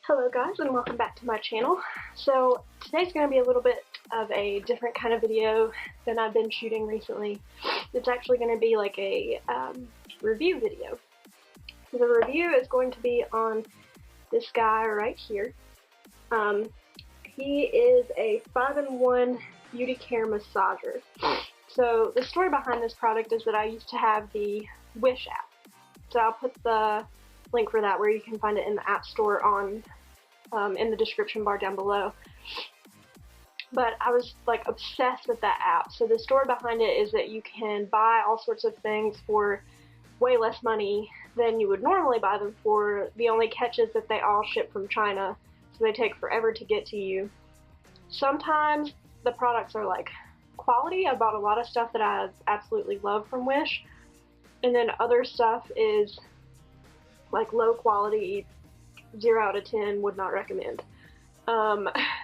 Hello guys, and welcome back to my channel. So today's going to be a little bit of a different kind of video than I've been shooting recently. It's actually going to be like a review video. The review is going to be on this guy right here. He is a 5-in-1 beauty care massager. So the story behind this product is that I used to have the Wish app. So I'll put the link for that where you can find it in the App Store on in the description bar down below. But I was like obsessed with that app. So the story behind it is that you can buy all sorts of things for way less money than you would normally buy them for. The only catch is that they all ship from China, so they take forever to get to you. Sometimes the products are like quality. I bought a lot of stuff that I absolutely love from Wish, and then other stuff is like low quality, 0 out of 10, would not recommend.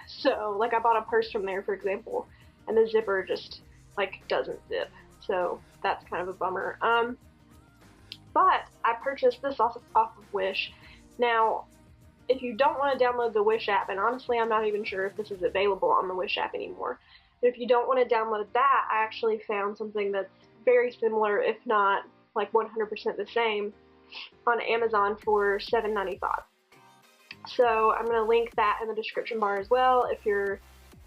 So like I bought a purse from there, for example, and the zipper just like doesn't zip, so that's kind of a bummer. But I purchased this off of Wish. Now, if you don't want to download the Wish app, and honestly I'm not even sure if this is available on the Wish app anymore, but if you don't want to download that, I actually found something that's very similar, if not like 100% the same, on Amazon for $7.95. So I'm going to link that in the description bar as well if you're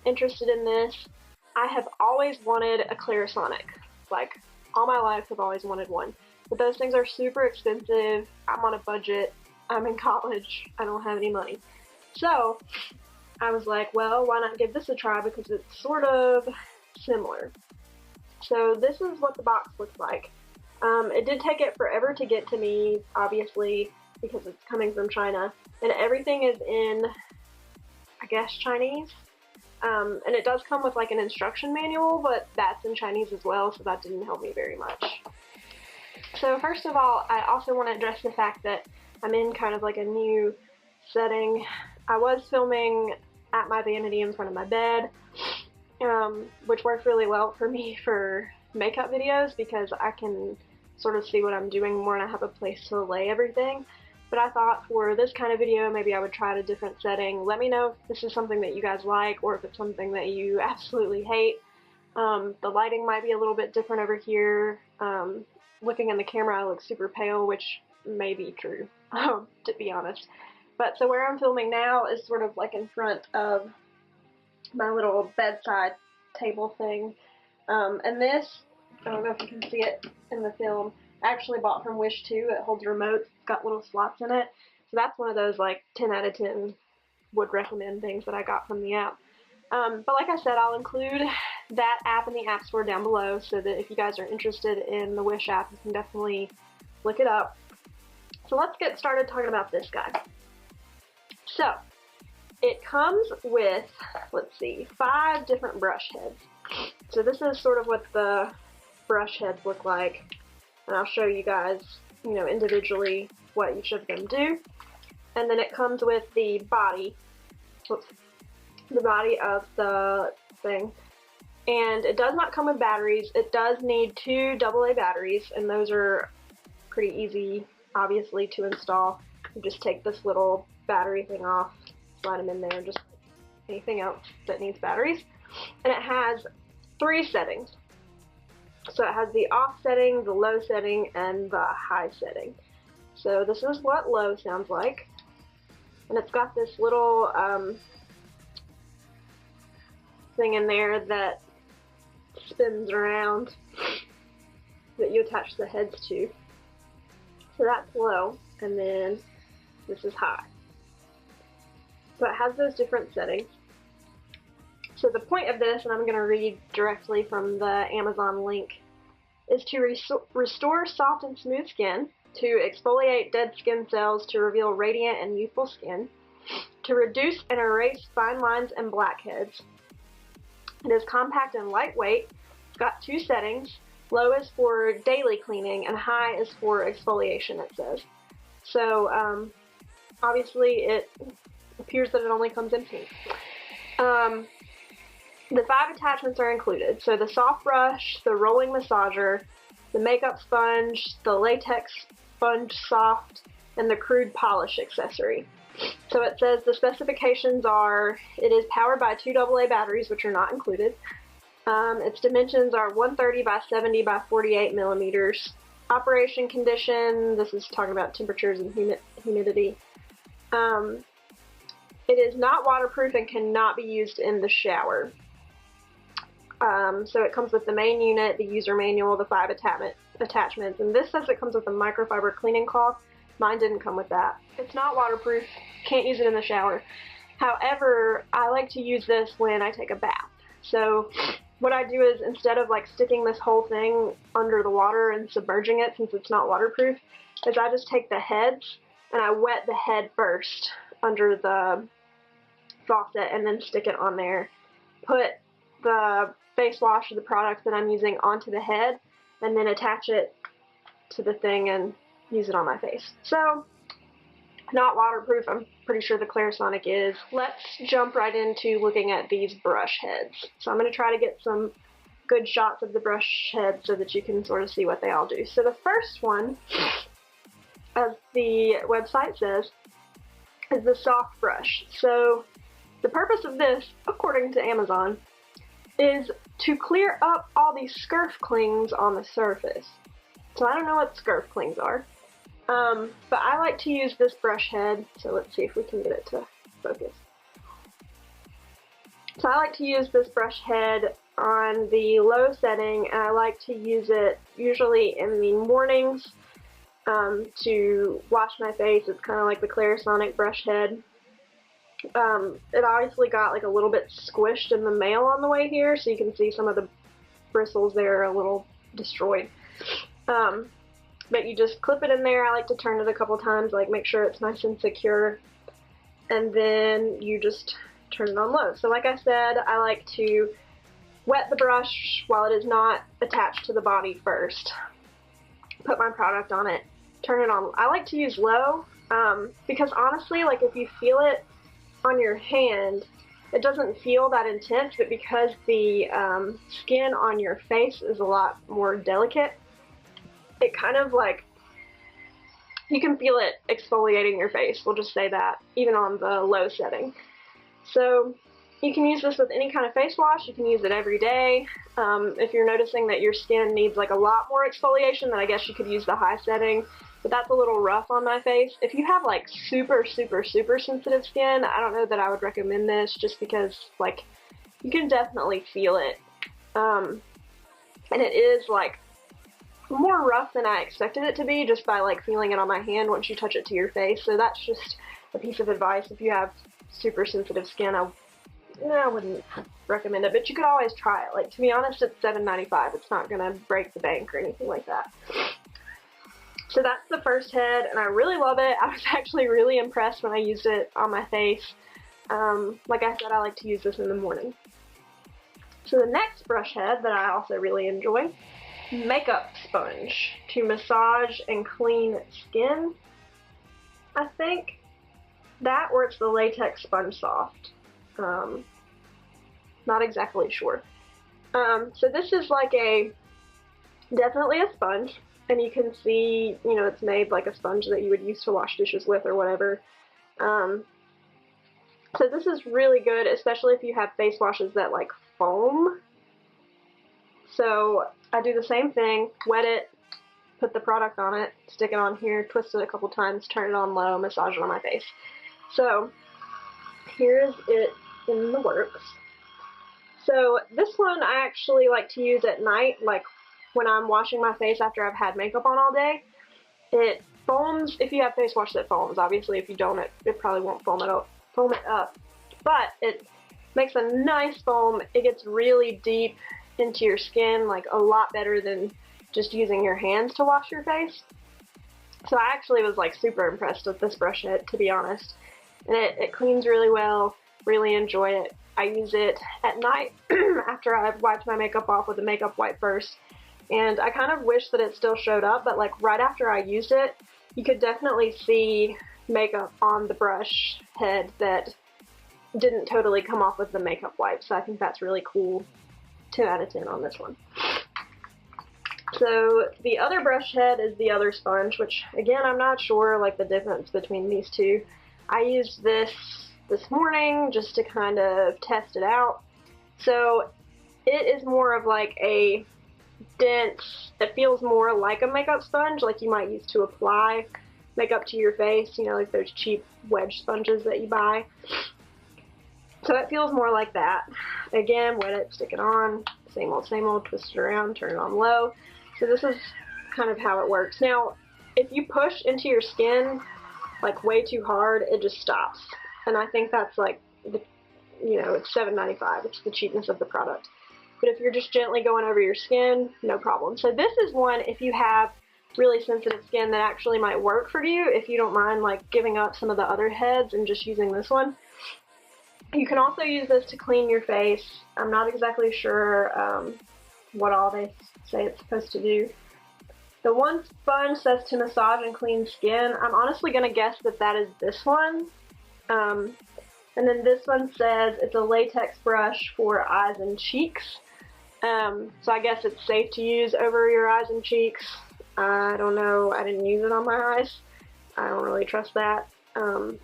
interested in this. I have always wanted a Clarisonic. Like, all my life I've always wanted one. But those things are super expensive. I'm on a budget. I'm in college. I don't have any money. So I was like, well, why not give this a try, because it's sort of similar. So this is what the box looks like. It did take it forever to get to me, obviously, because it's coming from China, and everything is in, I guess, Chinese. And it does come with like an instruction manual, but that's in Chinese as well, so that didn't help me very much. So first of all, I also want to address the fact that I'm in kind of like a new setting. I was filming at my vanity in front of my bed, which worked really well for me for makeup videos because I can sort of see what I'm doing more and I have a place to lay everything. But I thought for this kind of video, maybe I would try a different setting. Let me know if this is something that you guys like or if it's something that you absolutely hate. The lighting might be a little bit different over here. Looking in the camera, I look super pale, which may be true, to be honest. But so where I'm filming now is sort of like in front of my little bedside table thing. And this, I don't know if you can see it in the film, I actually bought from Wish too. It holds remotes, it's got little slots in it. So that's one of those like 10 out of 10 would recommend things that I got from the app. But like I said, I'll include that app in the App Store down below so that if you guys are interested in the Wish app, you can definitely look it up. So let's get started talking about this guy. So it comes with, let's see, 5 different brush heads. So this is sort of what the brush heads look like, and I'll show you guys, you know, individually what each of them do. And then it comes with the body, the body of the thing, and it does not come with batteries. It does need 2 AA batteries, and those are pretty easy, obviously, to install. You just take this little battery thing off, slide them in there, just like anything else that needs batteries. And it has 3 settings. So it has the off setting, the low setting, and the high setting. So this is what low sounds like. And it's got this little thing in there that spins around that you attach the heads to. So that's low, and then this is high. So it has those different settings. So the point of this, and I'm going to read directly from the Amazon link, is to restore soft and smooth skin, to exfoliate dead skin cells to reveal radiant and youthful skin, to reduce and erase fine lines and blackheads. It is compact and lightweight. It's got 2 settings. Low is for daily cleaning, and high is for exfoliation, it says. So obviously it appears that it only comes in pink. The 5 attachments are included, so the soft brush, the rolling massager, the makeup sponge, the latex sponge soft, and the crude polish accessory. So it says the specifications are, it is powered by 2 AA batteries, which are not included. Its dimensions are 130 by 70 by 48 millimeters. Operation condition, this is talking about temperatures and humidity. It is not waterproof and cannot be used in the shower. So it comes with the main unit, the user manual, the 5 attachments, and this says it comes with a microfiber cleaning cloth. Mine didn't come with that. It's not waterproof, can't use it in the shower. However, I like to use this when I take a bath. So what I do is, instead of like sticking this whole thing under the water and submerging it, since it's not waterproof, is I just take the heads and I wet the head first under the faucet and then stick it on there. Put the face wash or the product that I'm using onto the head and then attach it to the thing and use it on my face. So, not waterproof. I'm pretty sure the Clarisonic is. Let's jump right into looking at these brush heads. So I'm going to try to get some good shots of the brush heads so that you can sort of see what they all do. So the first one, as the website says, is the soft brush. So the purpose of this, according to Amazon, is to clear up all these scurf clings on the surface. So I don't know what scurf clings are. But I like to use this brush head, so let's see if we can get it to focus. So I like to use this brush head on the low setting, and I like to use it usually in the mornings to wash my face. It's kind of like the Clarisonic brush head. It obviously got like a little bit squished in the mail on the way here, so you can see some of the bristles there are a little destroyed. But you just clip it in there. I like to turn it a couple times, like make sure it's nice and secure, and then you just turn it on low. So like I said, I like to wet the brush while it is not attached to the body first. Put my product on it, turn it on. I like to use low because honestly, like if you feel it on your hand, it doesn't feel that intense, but because the skin on your face is a lot more delicate, it kind of like, you can feel it exfoliating your face, we'll just say that, even on the low setting. So you can use this with any kind of face wash. You can use it every day. If you're noticing that your skin needs like a lot more exfoliation, then I guess you could use the high setting, but that's a little rough on my face. If you have like super sensitive skin, I don't know that I would recommend this, just because like you can definitely feel it. And it is like more rough than I expected it to be, just by like feeling it on my hand once you touch it to your face. So that's just a piece of advice. If you have super sensitive skin, I wouldn't recommend it, but you could always try it. Like, to be honest, it's $7.95. It's not gonna break the bank or anything like that. So that's the first head, and I really love it. I was actually really impressed when I used it on my face. Like I said, I like to use this in the morning. So the next brush head that I also really enjoy, makeup sponge to massage and clean skin. I think that, or it's the latex sponge soft. Not exactly sure. So this is like definitely a sponge, and you can see, you know, it's made like a sponge that you would use to wash dishes with or whatever. So this is really good, especially if you have face washes that like foam. So I do the same thing, wet it, put the product on it, stick it on here, twist it a couple times, turn it on low, massage it on my face. So here's it in the works. So this one I actually like to use at night, like when I'm washing my face after I've had makeup on all day. It foams if you have face wash that foams. Obviously if you don't, it probably won't foam it up. But it makes a nice foam. It gets really deep into your skin, like a lot better than just using your hands to wash your face. So I actually was like super impressed with this brush head, to be honest. And it cleans really well, really enjoy it. I use it at night after I've wiped my makeup off with a makeup wipe first. And I kind of wish that it still showed up, but like right after I used it, you could definitely see makeup on the brush head that didn't totally come off with the makeup wipe. So I think that's really cool. 10 out of 10 on this one. So the other brush head is the other sponge, which again, I'm not sure like the difference between these two. I used this morning just to kind of test it out. So it is more of like a dense, it feels more like a makeup sponge, like you might use to apply makeup to your face, you know, like those cheap wedge sponges that you buy. So it feels more like that. Again, wet it, stick it on, same old, twist it around, turn it on low. So this is kind of how it works. Now, if you push into your skin like way too hard, it just stops. And I think that's like, you know, it's $7.95. It's the cheapness of the product. But if you're just gently going over your skin, no problem. So this is one, if you have really sensitive skin, that actually might work for you if you don't mind like giving up some of the other heads and just using this one. You can also use this to clean your face. I'm not exactly sure what all they say it's supposed to do. The one sponge says to massage and clean skin. I'm honestly going to guess that that is this one. And then this one says it's a latex brush for eyes and cheeks. So I guess it's safe to use over your eyes and cheeks. I don't know. I didn't use it on my eyes. I don't really trust that,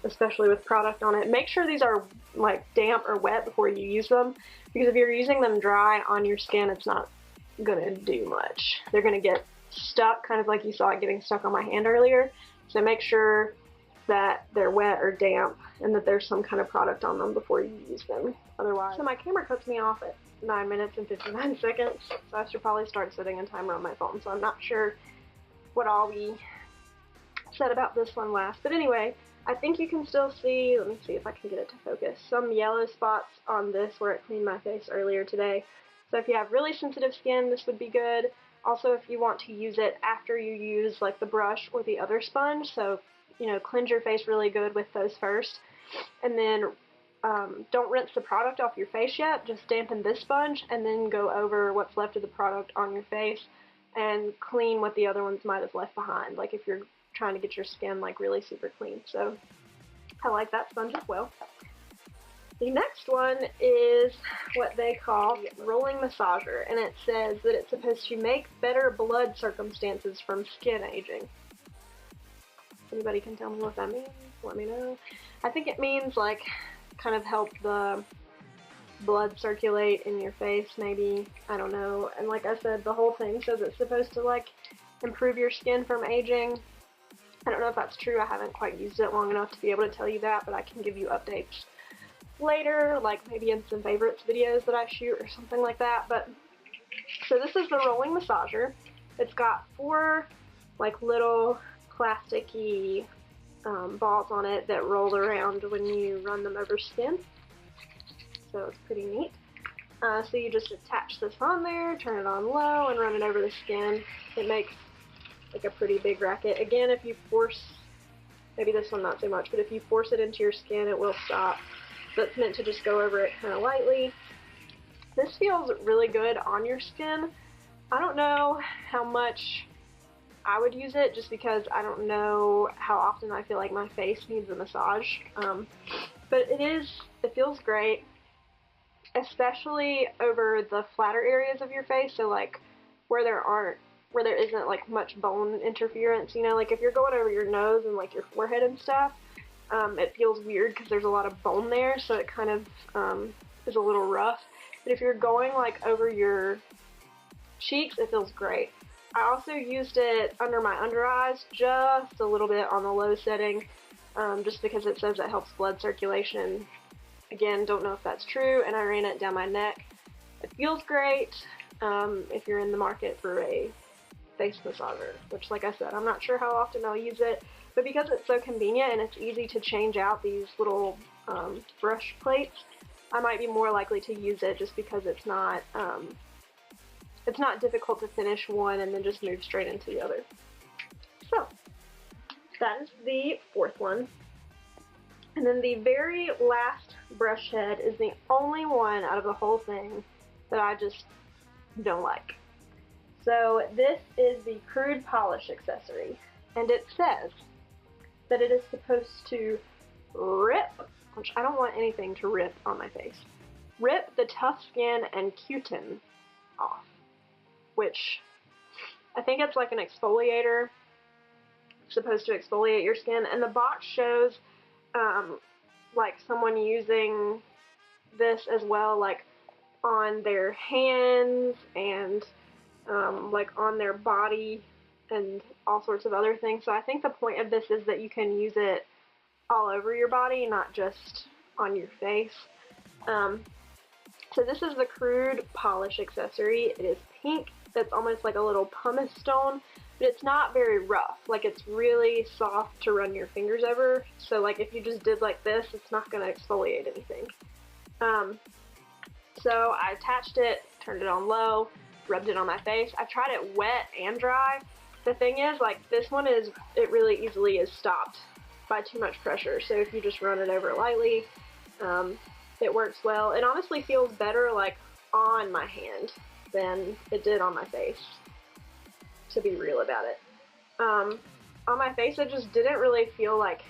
especially with product on it. Make sure these are like damp or wet before you use them, because if you're using them dry on your skin, it's not gonna do much. They're gonna get stuck, kind of like you saw it getting stuck on my hand earlier. So make sure that they're wet or damp and that there's some kind of product on them before you use them. Otherwise, so my camera cuts me off at 9 minutes and 59 seconds, so I should probably start setting a timer on my phone. So I'm not sure what all we said about this one last, but anyway, I think you can still see, let me see if I can get it to focus, some yellow spots on this where it cleaned my face earlier today. So if you have really sensitive skin, this would be good. Also, if you want to use it after you use like the brush or the other sponge, so you know, cleanse your face really good with those first, and then don't rinse the product off your face yet, just dampen this sponge and then go over what's left of the product on your face and clean what the other ones might have left behind, like if you're trying to get your skin like really super clean. So I like that sponge as well. The next one is what they call rolling massager, and it says that it's supposed to make better blood circumstances from skin aging. Anybody can tell me what that means? Let me know. I think it means like kind of help the blood circulate in your face, maybe. I don't know. And like I said, the whole thing says it's supposed to like improve your skin from aging. I don't know if that's true. I haven't quite used it long enough to be able to tell you that, but I can give you updates later, like maybe in some favorites videos that I shoot or something like that. But so this is the rolling massager. It's got 4 like little plasticky balls on it that roll around when you run them over skin. So it's pretty neat. So you just attach this on there, turn it on low, and run it over the skin. It makes like a pretty big racket. Again, if you force, maybe this one not so much, but if you force it into your skin, it will stop. So it's meant to just go over it kind of lightly. This feels really good on your skin. I don't know how much I would use it, just because I don't know how often I feel like my face needs a massage. But it feels great, especially over the flatter areas of your face. So like where there isn't like much bone interference, you know, like if you're going over your nose and like your forehead and stuff, it feels weird because there's a lot of bone there, so it kind of is a little rough. But if you're going like over your cheeks, it feels great. I also used it under my under eyes, just a little bit on the low setting, just because it says it helps blood circulation. Again, don't know if that's true, and I ran it down my neck. It feels great if you're in the market for a face massager, which like I said, I'm not sure how often I'll use it, but because it's so convenient and it's easy to change out these little brush plates, I might be more likely to use it just because it's not difficult to finish one and then just move straight into the other. So that is the 4th one. And then the very last brush head is the only one out of the whole thing that I just don't like. So this is the crude polish accessory, and it says that it is supposed to rip, which I don't want anything to rip on my face, rip the tough skin and cutin off, which I think it's like an exfoliator, supposed to exfoliate your skin, and the box shows like someone using this as well, like on their hands and like on their body and all sorts of other things. So I think the point of this is that you can use it all over your body, not just on your face. So this is the Crude Polish Accessory. It is pink. It's almost like a little pumice stone, but it's not very rough. Like, it's really soft to run your fingers over. So like if you just did like this, it's not going to exfoliate anything. So I attached it, turned it on low, rubbed it on my face. I tried it wet and dry. The thing is, like, this one it really easily is stopped by too much pressure. So if you just run it over lightly, it works well. It honestly feels better like on my hand than it did on my face, to be real about it. On my face, it just didn't really feel like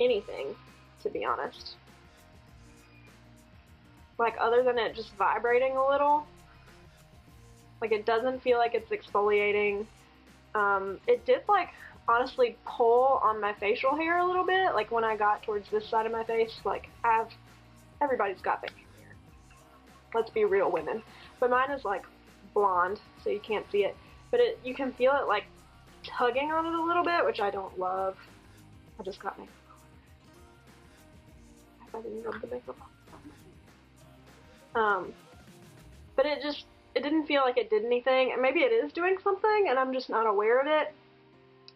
anything, to be honest. Like, other than it just vibrating a little. Like, it doesn't feel like it's exfoliating. It did, like, honestly pull on my facial hair a little bit. Like, when I got towards this side of my face, like, everybody's got facial hair. Let's be real, women. But mine is, like, blonde, so you can't see it. But you can feel it, like, tugging on it a little bit, which I don't love. I just got makeup on. I didn't rub the makeup on. But it didn't feel like it did anything, and maybe it is doing something and I'm just not aware of it,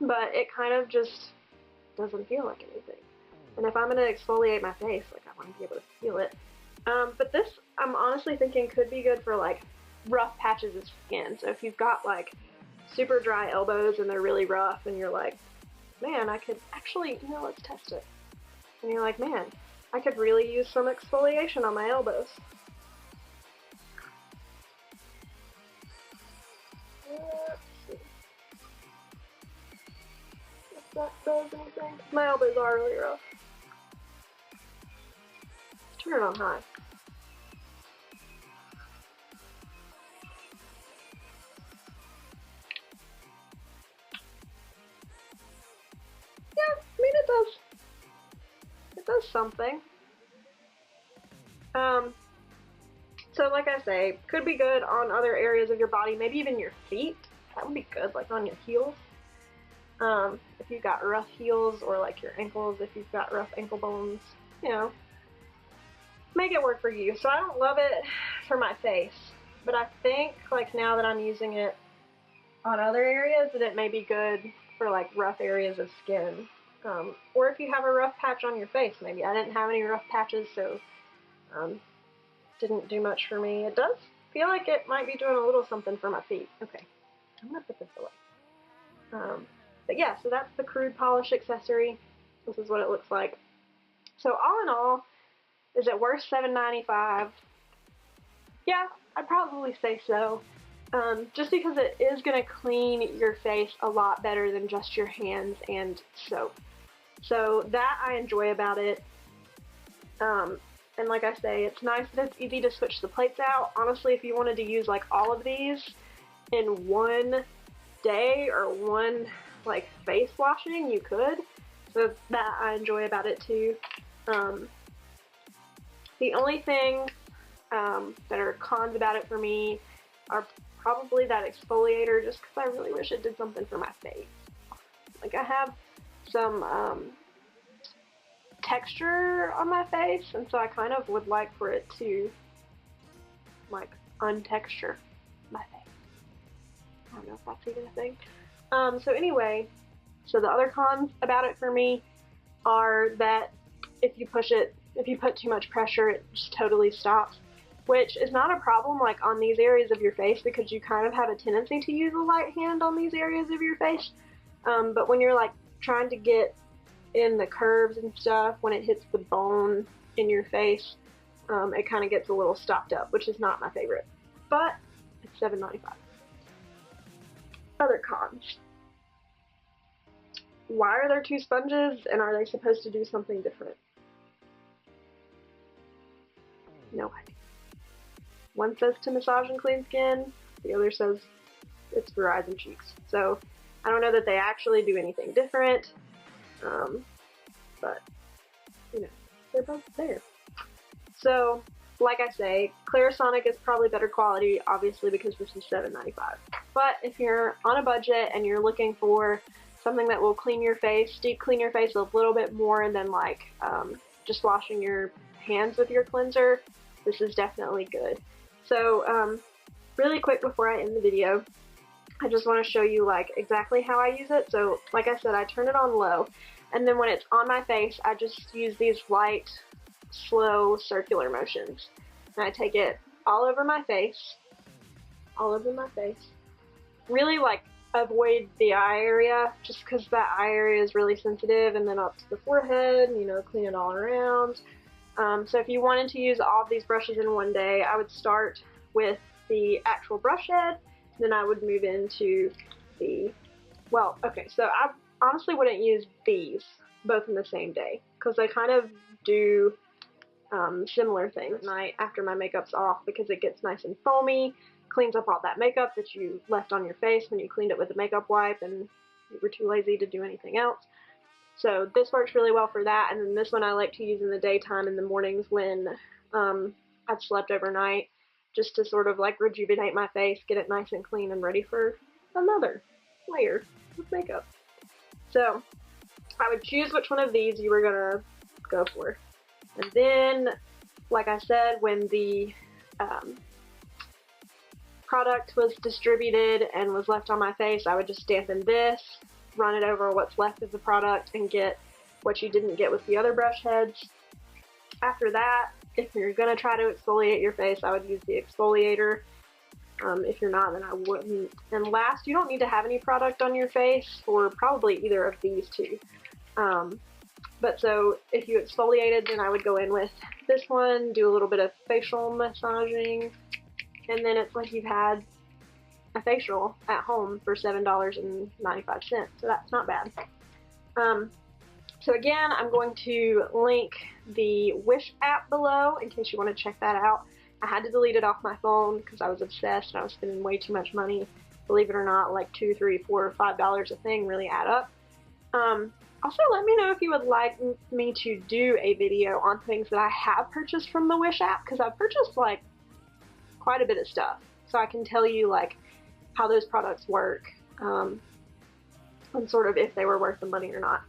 but it kind of just doesn't feel like anything. And if I'm going to exfoliate my face, like, I want to be able to feel it. But this, I'm honestly thinking, could be good for, like, rough patches of skin. So if you've got, like, super dry elbows and they're really rough and you're like, man, I could actually, let's test it. And you're like, man, I could really use some exfoliation on my elbows. Let's see if that does anything. My elbows are really rough. Let's turn it on high. Yeah, I mean, it does. It does something. So like I say, could be good on other areas of your body, maybe even your feet. That would be good, like on your heels. If you've got rough heels, or like your ankles, if you've got rough ankle bones, make it work for you. So I don't love it for my face, but I think, like, now that I'm using it on other areas, that it may be good for, like, rough areas of skin. Or if you have a rough patch on your face, maybe. I didn't have any rough patches, so didn't do much for me. It does feel like it might be doing a little something for my feet. Okay, I'm gonna put this away. But yeah, so that's the Crude Polish Accessory. This is what it looks like. So all in all, is it worth $7.95? Yeah, I'd probably say so. Just because it is going to clean your face a lot better than just your hands and soap. So that I enjoy about it. And like I say, it's nice that it's easy to switch the plates out. Honestly, if you wanted to use, like, all of these in one day or one, like, face washing, you could. So that I enjoy about it too. The only thing that are cons about it for me are probably that exfoliator, just because I really wish it did something for my face. Like, I have some texture on my face, and so I kind of would like for it to, like, untexture my face. I don't know if that's even a thing. So anyway, so the other cons about it for me are that if you put too much pressure, it just totally stops, which is not a problem, like, on these areas of your face, because you kind of have a tendency to use a light hand on these areas of your face. But when you're, like, trying to get in the curves and stuff, when it hits the bone in your face, it kind of gets a little stopped up, which is not my favorite. But it's $7.95. Other cons. Why are there two sponges, and are they supposed to do something different? No idea. One says to massage and clean skin, the other says it's for eyes and cheeks. So I don't know that they actually do anything different, but you know, they're both there. So, like I say, Clarisonic is probably better quality, obviously, because this is $7.95. But if you're on a budget and you're looking for something that will clean your face, deep clean your face a little bit more than like just washing your hands with your cleanser, this is definitely good. So, really quick before I end the video, I just want to show you like exactly how I use it. So, like I said, I turn it on low, and then when it's on my face, I just use these light, slow circular motions, and I take it all over my face, really like avoid the eye area, just because that eye area is really sensitive, and then up to the forehead, you know, clean it all around. So if you wanted to use all of these brushes in one day, I would start with the actual brush head, then I would move into the, well, okay, so I honestly wouldn't use these both in the same day, because they kind of do similar things at night after my makeup's off, because it gets nice and foamy, cleans up all that makeup that you left on your face when you cleaned it with a makeup wipe and you were too lazy to do anything else. So this works really well for that, and then this one I like to use in the daytime, in the mornings when I've slept overnight, just to sort of like rejuvenate my face, get it nice and clean and ready for another layer of makeup. So I would choose which one of these you were gonna go for. And then, like I said, when the product was distributed and was left on my face, I would just dampen this, run it over what's left of the product, and get what you didn't get with the other brush heads. After that, if you're going to try to exfoliate your face, I would use the exfoliator. If you're not, then I wouldn't. And last, you don't need to have any product on your face for probably either of these two. But so if you exfoliated, then I would go in with this one, do a little bit of facial massaging, and then it's like you've had a facial at home for $7.95, so that's not bad. So again, I'm going to link the Wish app below in case you want to check that out. I had to delete it off my phone because I was obsessed and I was spending way too much money. Believe it or not, like $2, $3, $4, $5 a thing really add up. Also, let me know if you would like me to do a video on things that I have purchased from the Wish app, because I've purchased like quite a bit of stuff, so I can tell you like how those products work, and sort of if they were worth the money or not.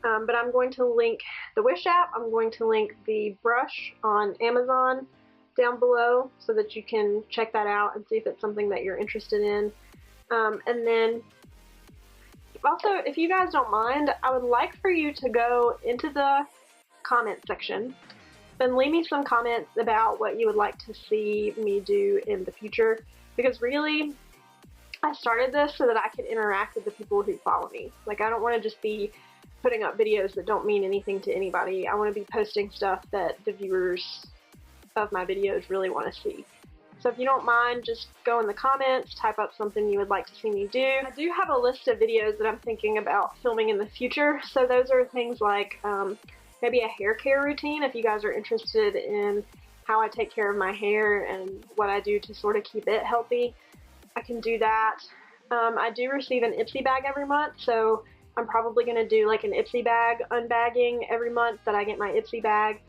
But I'm going to link the Wish app, I'm going to link the brush on Amazon down below so that you can check that out and see if it's something that you're interested in. And then also, if you guys don't mind, I would like for you to go into the comment section and leave me some comments about what you would like to see me do in the future, because really, I started this so that I could interact with the people who follow me. Like, I don't want to just be putting up videos that don't mean anything to anybody. I want to be posting stuff that the viewers of my videos really want to see. So if you don't mind, just go in the comments, type up something you would like to see me do. I do have a list of videos that I'm thinking about filming in the future, so those are things like maybe a hair care routine if you guys are interested in how I take care of my hair and what I do to sort of keep it healthy. I can do that. I do receive an Ipsy bag every month, so I'm probably going to do like an Ipsy bag unbagging every month that I get my Ipsy bag.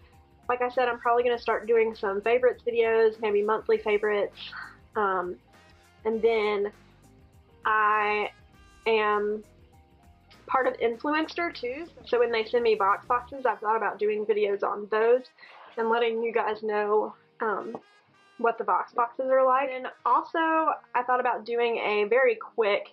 Like I said, I'm probably going to start doing some favorites videos, maybe monthly favorites, and then I am part of Influencer too, so when they send me boxes, I've thought about doing videos on those and letting you guys know what the boxes are like. And also, I thought about doing a very quick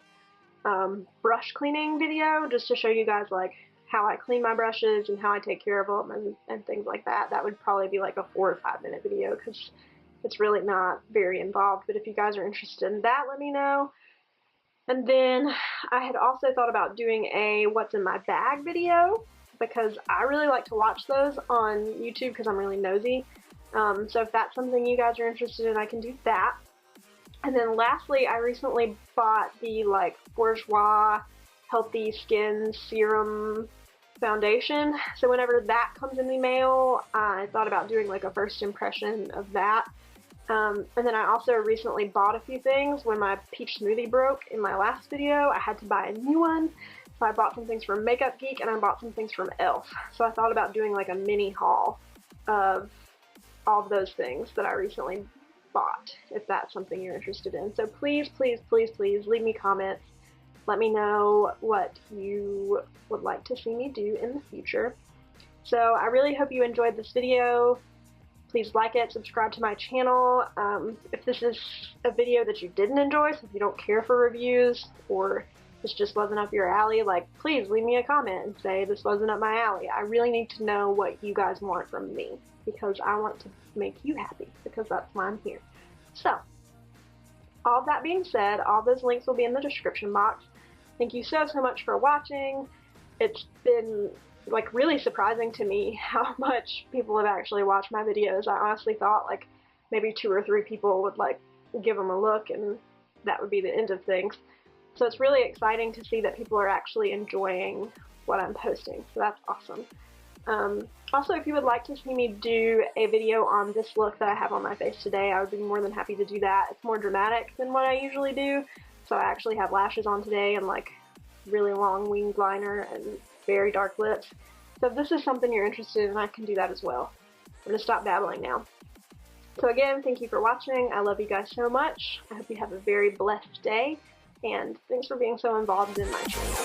brush cleaning video just to show you guys like how I clean my brushes and how I take care of them and things like that. That would probably be like a 4 or 5 minute video because it's really not very involved, but if you guys are interested in that, let me know. And then I had also thought about doing a what's in my bag video, because I really like to watch those on YouTube because I'm really nosy. So if that's something you guys are interested in, I can do that. And then lastly, I recently bought the like Bourjois Healthy Skin Serum foundation. So whenever that comes in the mail, I thought about doing like a first impression of that. And then I also recently bought a few things. When my peach smoothie broke in my last video, I had to buy a new one. So I bought some things from Makeup Geek and I bought some things from e.l.f. So I thought about doing like a mini haul of all of those things that I recently bought, if that's something you're interested in. So please, please, please, please leave me comments. Let me know what you would like to see me do in the future. So I really hope you enjoyed this video. Please like it, subscribe to my channel. If this is a video that you didn't enjoy, so if you don't care for reviews or this just wasn't up your alley, like, please leave me a comment and say this wasn't up my alley. I really need to know what you guys want from me because I want to make you happy because that's why I'm here. So, all that being said, all those links will be in the description box. Thank you so much for watching. It's been like really surprising to me how much people have actually watched my videos. I honestly thought like maybe 2 or 3 people would like give them a look and that would be the end of things. So it's really exciting to see that people are actually enjoying what I'm posting. So that's awesome. Also, if you would like to see me do a video on this look that I have on my face today, I would be more than happy to do that. It's more dramatic than what I usually do. So I actually have lashes on today and like really long winged liner and very dark lips. So if this is something you're interested in, I can do that as well. I'm going to stop babbling now. So again, thank you for watching. I love you guys so much. I hope you have a very blessed day. And thanks for being so involved in my channel.